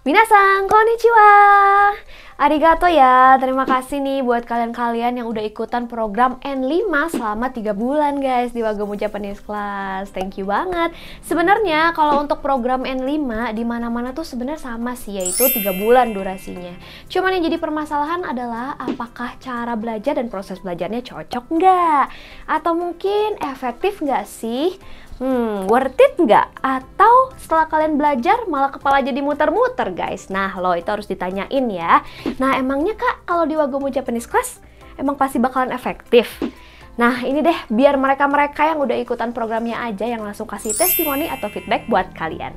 Minasan, konnichiwa. Arigato ya. Terima kasih nih buat kalian-kalian yang udah ikutan program N5 selama 3 bulan guys di Wagomu Japanese Class. Thank you banget. Sebenarnya kalau untuk program N5 di mana-mana tuh sebenarnya sama sih, yaitu 3 bulan durasinya. Cuman yang jadi permasalahan adalah apakah cara belajar dan proses belajarnya cocok nggak? Atau mungkin efektif nggak sih? Worth it nggak? Atau setelah kalian belajar malah kepala jadi muter-muter guys? Nah lo itu harus ditanyain ya. Nah emangnya kak kalau di Wagomu Japanese Class emang pasti bakalan efektif? Nah ini deh biar mereka-mereka yang udah ikutan programnya aja yang langsung kasih testimoni atau feedback buat kalian.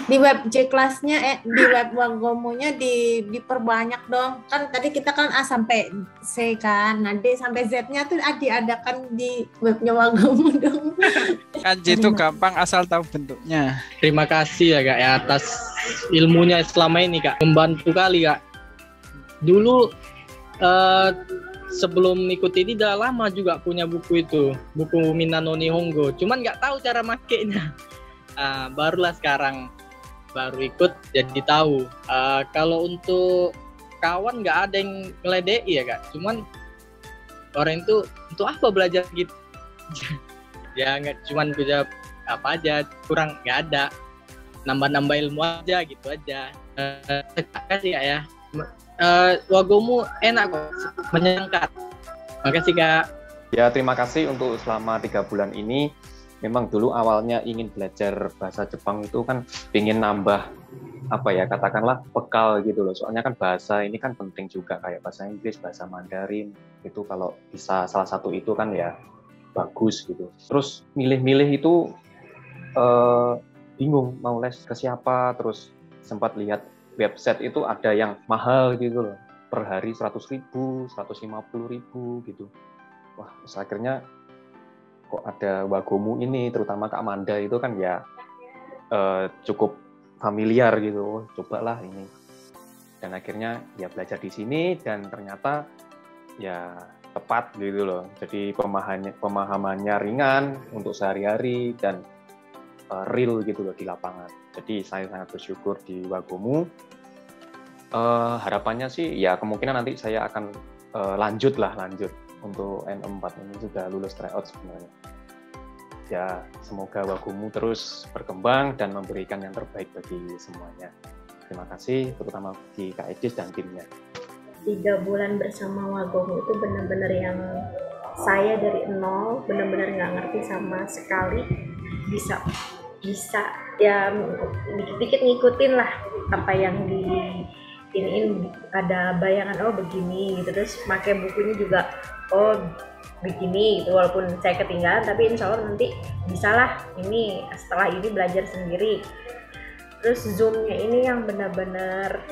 Di web J-Class-nya, di web Wagomunya diperbanyak dong. Kan tadi kita kan A sampai C kan. Nah D sampai Z-nya tuh diadakan di webnya Wagomu dong. Kanji itu gampang asal tahu bentuknya. Terima kasih ya kak ya atas ilmunya selama ini kak. Membantu kali kak. Dulu sebelum ikut ini udah lama juga punya buku itu. Buku Minano Nihongo. Cuman nggak tahu cara makainya. Barulah sekarang baru ikut jadi tahu. Kalau untuk kawan nggak ada yang ngeledeki ya kak, cuman orang itu untuk apa belajar gitu ya nggak cuman belajar apa aja, kurang nggak ada, nambah-nambah ilmu aja gitu aja. Terima kasih kak ya. Wagomu enak kok, menyenangkan. Makasih kak. Ya terima kasih untuk selama 3 bulan ini. Memang dulu awalnya ingin belajar bahasa Jepang itu kan ingin nambah apa ya katakanlah bekal gitu loh. Soalnya kan bahasa ini kan penting juga kayak bahasa Inggris, bahasa Mandarin itu kalau bisa salah satu itu kan ya bagus gitu. Terus milih-milih itu bingung mau les ke siapa. Terus sempat lihat website itu ada yang mahal gitu loh. Per hari 100.000, 150.000 gitu. Wah, terus akhirnya kok ada Wagomu ini, terutama Kak Amanda itu kan ya cukup familiar gitu, cobalah ini. Dan akhirnya ya belajar di sini dan ternyata ya tepat gitu loh. Jadi pemahamannya ringan untuk sehari-hari dan real gitu loh di lapangan. Jadi saya sangat bersyukur di Wagomu. Harapannya sih ya kemungkinan nanti saya akan lanjut untuk N4 ini sudah lulus tryout sebenarnya. Ya, semoga Wagomu terus berkembang dan memberikan yang terbaik bagi semuanya. Terima kasih, terutama bagi Kak Edis dan timnya. 3 bulan bersama Wagomu itu benar-benar yang saya dari nol, benar-benar nggak ngerti sama sekali. Bisa ya dikit-dikit ngikutin lah apa yang ini ada bayangan oh begini gitu, terus pakai bukunya juga oh begini gitu, walaupun saya ketinggalan tapi insya Allah nanti bisalah ini setelah ini belajar sendiri. Terus zoomnya ini yang benar-benar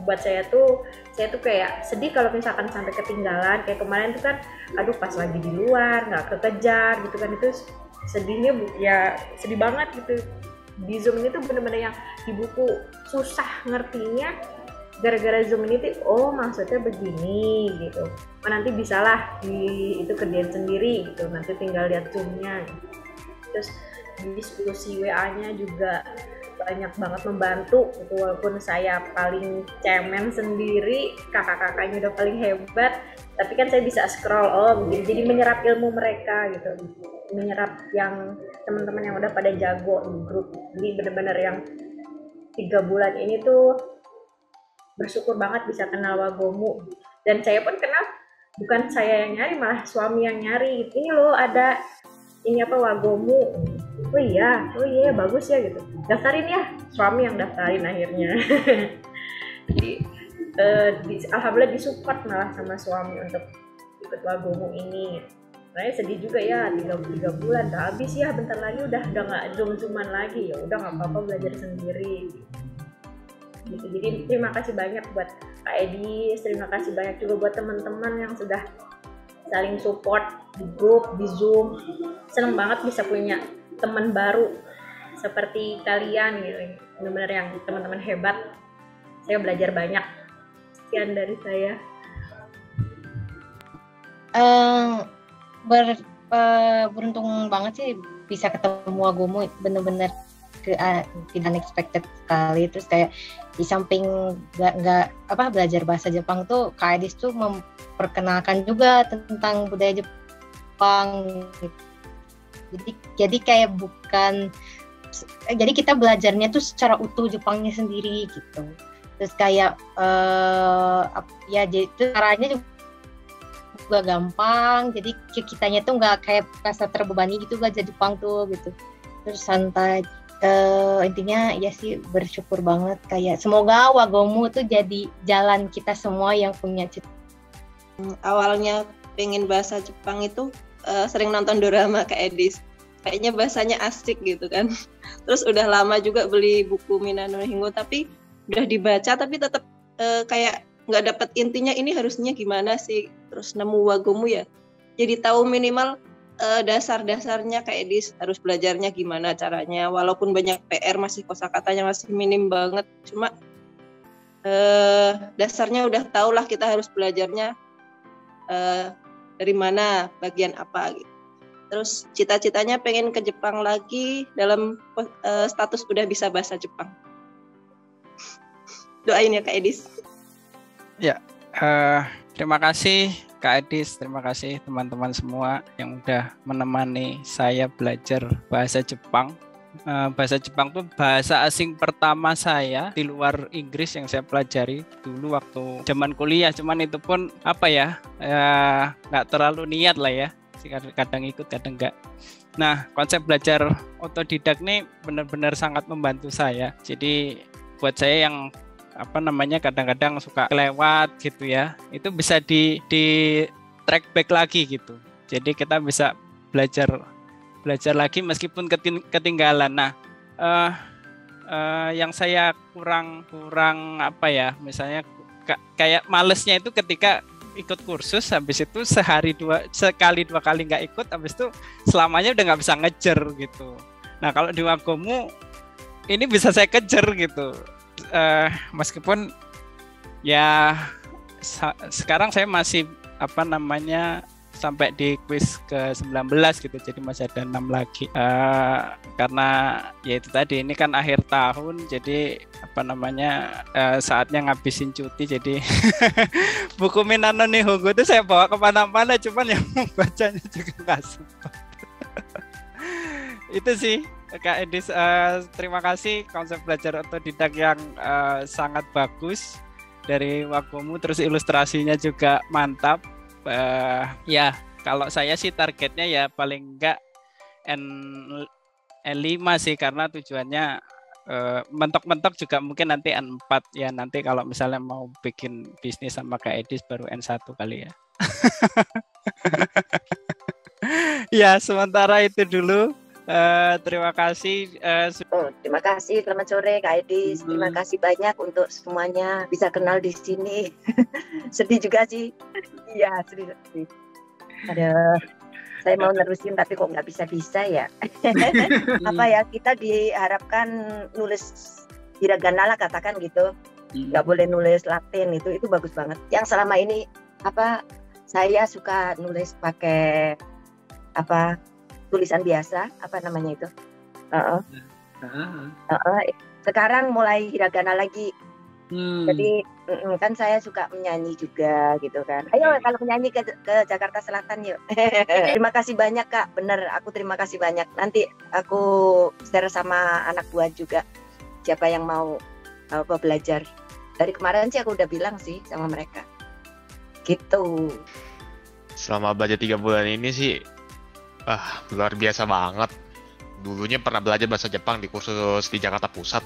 buat saya tuh kayak sedih kalau misalkan sampai ketinggalan. Kayak kemarin tuh kan aduh pas lagi di luar nggak kekejar gitu kan, itu sedihnya ya sedih banget gitu. Di zoom ini tuh benar-benar yang di buku susah ngertinya, gara-gara zoom ini tuh oh maksudnya begini gitu. Nanti bisalah itu kerjain sendiri gitu, nanti tinggal lihat zoomnya. Terus diskusi WA-nya juga banyak banget membantu gitu, walaupun saya paling cemen sendiri, kakak-kakaknya udah paling hebat, tapi kan saya bisa scroll jadi menyerap ilmu mereka gitu, menyerap yang teman-teman yang udah pada jago di grup. Jadi bener-bener yang 3 bulan ini tuh bersyukur banget bisa kenal Wagomu. Dan saya pun kenal, bukan saya yang nyari, malah suami yang nyari. Ini loh ada ini apa Wagomu. Oh iya bagus ya gitu. Daftarin ya, suami yang daftarin akhirnya. Jadi alhamdulillah disupport malah sama suami untuk ikut Wagomu ini. Saya sedih juga ya, 3 bulan udah habis ya, bentar lagi udah nggak zoom-zooman lagi, ya udah nggak apa-apa belajar sendiri. Gitu. Jadi terima kasih banyak buat Kak Edis, terima kasih banyak juga buat teman-teman yang sudah saling support di grup, di Zoom. Seneng banget bisa punya teman baru seperti kalian gitu. Benar-benar yang teman-teman hebat. Saya belajar banyak. Sekian dari saya. Beruntung banget sih bisa ketemu Wagomu, bener-bener tidak unexpected sekali. Terus kayak di samping nggak belajar bahasa Jepang tuh Kak Edis tuh memperkenalkan juga tentang budaya Jepang. Jadi kayak jadi kita belajarnya tuh secara utuh Jepangnya sendiri gitu. Terus kayak jadi caranya juga gampang, jadi kitanya tuh nggak kayak rasa terbebani gitu belajar Jepang tuh gitu. Terus santai, intinya ya sih bersyukur banget, kayak semoga Wagomu tuh jadi jalan kita semua yang punya cita. Awalnya pengen bahasa Jepang itu sering nonton drama Kak Edis, kayaknya bahasanya asik gitu kan. Terus udah lama juga beli buku Minano Nihongo, tapi udah dibaca tapi tetap kayak nggak dapat intinya ini harusnya gimana sih. Terus nemu Wagomu ya, jadi tahu minimal dasar-dasarnya Kak Edis harus belajarnya gimana caranya, walaupun banyak PR, masih kosakatanya masih minim banget, cuma dasarnya udah tahu lah kita harus belajarnya dari mana, bagian apa gitu. Terus cita-citanya pengen ke Jepang lagi dalam status udah bisa bahasa Jepang. Doain ya Kak Edis. Ya, terima kasih Kak Edis, terima kasih teman-teman semua yang udah menemani saya belajar bahasa Jepang. Bahasa Jepang itu bahasa asing pertama saya di luar Inggris yang saya pelajari dulu waktu zaman kuliah. Cuman itu pun nggak terlalu niat lah ya, kadang ikut kadang enggak. Nah, konsep belajar otodidak nih benar-benar sangat membantu saya. Jadi buat saya yang kadang-kadang suka kelewat gitu ya, itu bisa di track back lagi gitu. Jadi kita bisa belajar lagi meskipun ketinggalan. Nah, yang saya kurang misalnya kayak malesnya itu ketika ikut kursus, habis itu sekali dua kali nggak ikut, habis itu selamanya udah nggak bisa ngejar gitu. Nah, kalau di Wagomu ini bisa saya kejar gitu. Meskipun ya sekarang saya masih sampai di quiz ke-19 gitu, jadi masih ada 6 lagi. Karena ya itu tadi, ini kan akhir tahun, jadi saatnya ngabisin cuti, jadi buku Minano Nihongo itu saya bawa kemana-mana, cuman yang bacanya juga nggak sempat. Itu sih Kak Edis, terima kasih, konsep belajar otodidak yang sangat bagus dari Wagomu, terus ilustrasinya juga mantap. Ya kalau saya sih targetnya ya paling enggak N5 sih, karena tujuannya mentok-mentok juga mungkin nanti N4 ya, nanti kalau misalnya mau bikin bisnis sama Kak Edis baru N1 kali ya. Ya sementara itu dulu. Terima kasih. Terima kasih, selamat sore Kak Edis. Terima kasih banyak untuk semuanya, bisa kenal di sini. Sedih juga sih. Iya, sedih. Saya mau nerusin tapi kok nggak bisa ya. Kita diharapkan nulis hiragana lah, katakan gitu. Nggak boleh nulis Latin, itu bagus banget. Yang selama ini saya suka nulis pakai tulisan biasa, itu. Sekarang mulai hiragana lagi. Jadi kan saya suka menyanyi juga gitu kan. Ayo kalau menyanyi ke Jakarta Selatan yuk. Terima kasih banyak Kak, bener, aku terima kasih banyak. Nanti aku share sama anak buah juga, siapa yang mau belajar. Dari kemarin sih aku udah bilang sih sama mereka. Gitu. Selama belajar 3 bulan ini sih luar biasa banget. Dulunya pernah belajar bahasa Jepang di kursus di Jakarta Pusat,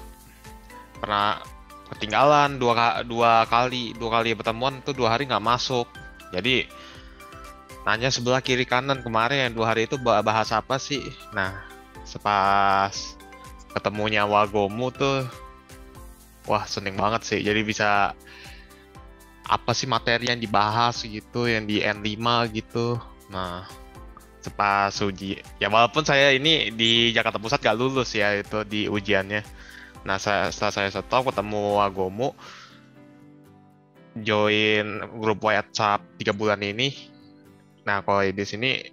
pernah ketinggalan dua kali pertemuan tuh 2 hari nggak masuk. Jadi nanya sebelah kiri kanan kemarin 2 hari itu bahas apa sih. Nah sepas ketemunya Wagomu tuh wah seneng banget sih. Jadi bisa apa sih materi yang dibahas gitu, yang di N5 gitu. Nah pas uji ya, walaupun saya ini di Jakarta Pusat gak lulus ya itu di ujiannya. Nah setelah saya stop ketemu Wagomu, join grup WhatsApp 3 bulan ini. Nah kalau di sini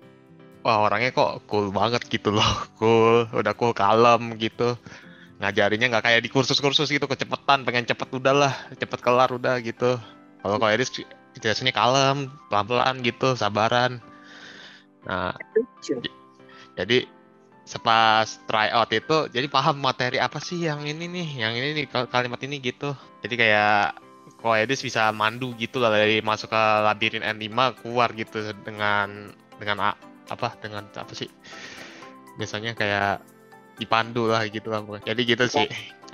wah orangnya kok cool banget gitu loh, udah cool, kalem gitu. ngajarinnya nggak kayak di kursus-kursus gitu, kecepetan, pengen cepet udahlah, cepet kelar udah gitu. Kalau Edis biasanya kalem, pelan-pelan gitu, sabaran. Nah, jadi sepas try out itu, jadi paham materi apa sih yang ini nih, kalimat ini gitu. Jadi kayak Edis bisa mandu gitu lah, dari masuk ke labirin N5 keluar gitu dengan apa sih? Biasanya kayak dipandu lah gitu lah. Jadi gitu sih.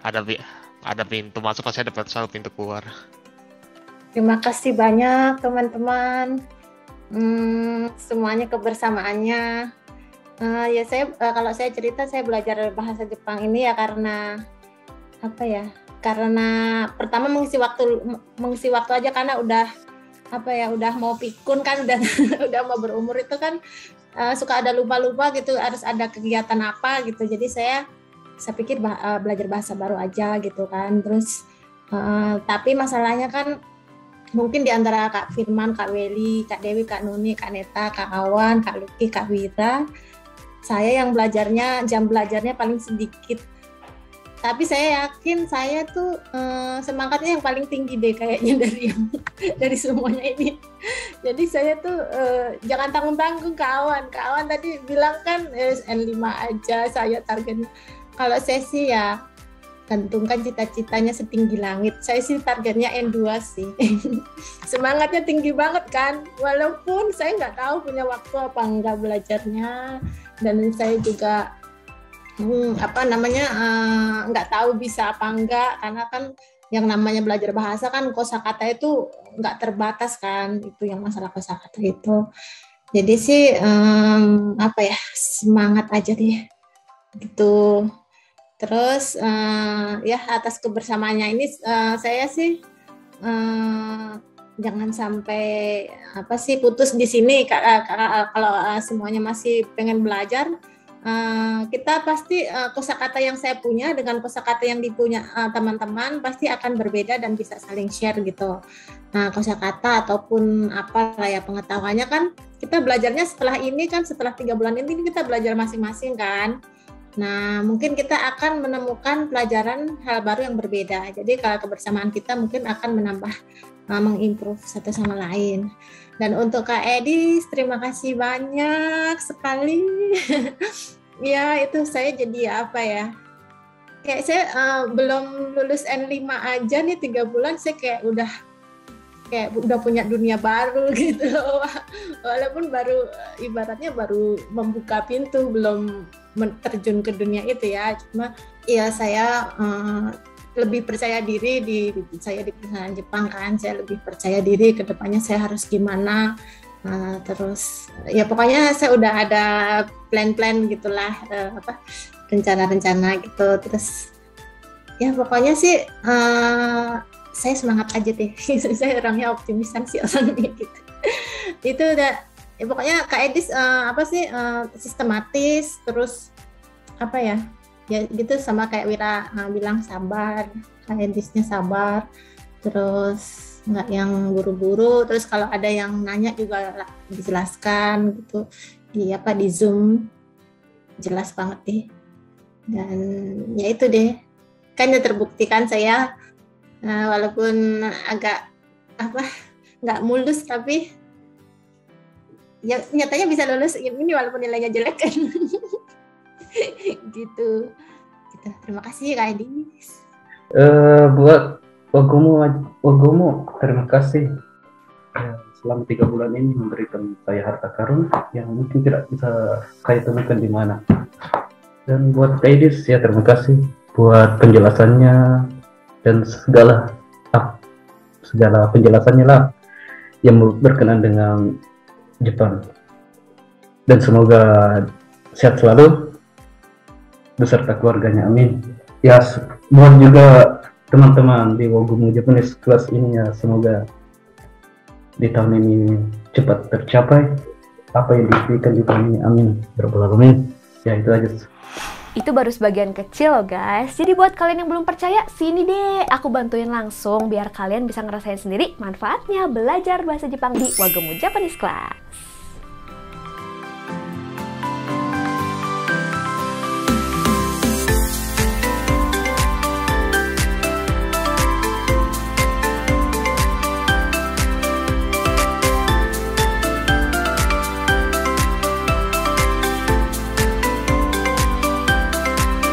Ada pintu masuk, pasti ada selalu pintu keluar. Terima kasih banyak teman-teman. Semuanya kebersamaannya. Ya saya kalau saya cerita, saya belajar bahasa Jepang ini ya karena apa ya? Karena pertama mengisi waktu aja, karena udah mau pikun kan, udah mau berumur itu kan, suka ada lupa-lupa gitu, harus ada kegiatan apa gitu. Jadi saya pikir belajar bahasa baru aja gitu kan. Terus tapi masalahnya kan mungkin di antara Kak Firman, Kak Weli, Kak Dewi, Kak Nuni, Kak Neta, Kak Awan, Kak Luki, Kak Wira, saya yang jam belajarnya paling sedikit. Tapi saya yakin saya tuh semangatnya yang paling tinggi deh kayaknya dari semuanya ini. Jadi saya tuh jangan tanggung-tanggung kawan. Kawan tadi bilang kan N5 aja saya targetnya. Kalau saya sih ya gantungkan cita-citanya setinggi langit. Saya sih targetnya N2 sih. Semangatnya tinggi banget kan. Walaupun saya nggak tahu punya waktu apa enggak belajarnya. Dan saya juga nggak tahu bisa apa enggak, karena kan yang namanya belajar bahasa kan kosakata itu nggak terbatas kan, itu yang masalah kosakata itu. Jadi sih semangat aja deh gitu. Terus ya atas kebersamaannya ini saya sih jangan sampai putus di sini. Kalau semuanya masih pengen belajar, kita pasti kosakata yang saya punya dengan kosakata yang dipunya teman-teman pasti akan berbeda dan bisa saling share gitu. Nah, kosakata ataupun pengetahuannya kan kita belajarnya setelah 3 bulan ini kita belajar masing-masing kan. Nah, mungkin kita akan menemukan pelajaran hal baru yang berbeda. Jadi kalau kebersamaan kita mungkin akan menambah mengimprove satu sama lain. Dan untuk Kak Edis, terima kasih banyak sekali. Ya, itu saya jadi kayak saya belum lulus N5 aja nih 3 bulan, saya kayak udah punya dunia baru gitu loh. Walaupun ibaratnya baru membuka pintu, belum terjun ke dunia itu ya. Cuma ya saya lebih percaya diri saya di perusahaan Jepang kan, saya lebih percaya diri ke depannya saya harus gimana. Terus ya pokoknya saya udah ada plan-plan gitulah, rencana-rencana gitu. Terus ya pokoknya sih saya semangat aja deh. Saya orangnya optimisan sih orangnya gitu. Itu udah ya pokoknya Kak Edis sistematis, terus ya gitu, sama kayak Wira bilang sabar, Kak Edisnya sabar, terus nggak yang buru-buru, terus kalau ada yang nanya juga dijelaskan gitu di Zoom, jelas banget deh. Dan ya itu deh, kan ya terbukti kan saya walaupun agak nggak mulus, tapi ya nyatanya bisa lulus ini walaupun nilainya jelek kan. gitu. Terima kasih Kak Edis. Buat Wagomu, terima kasih selama 3 bulan ini memberikan saya harta karun yang mungkin tidak bisa saya temukan di mana. Dan buat Kak Edis ya terima kasih buat penjelasannya dan segala penjelasannya lah yang berkenan dengan Jepang. Dan semoga sehat selalu beserta keluarganya, amin. Ya, buat juga teman-teman di Wagomu Japanese Class ini ya, semoga di tahun ini cepat tercapai apa yang diimpikan di tahun ini, amin. Berbulan-bulan. Ya, itu aja. Itu baru sebagian kecil loh guys. Jadi buat kalian yang belum percaya, sini deh aku bantuin langsung biar kalian bisa ngerasain sendiri manfaatnya belajar bahasa Jepang di Wagomu Japanese Class.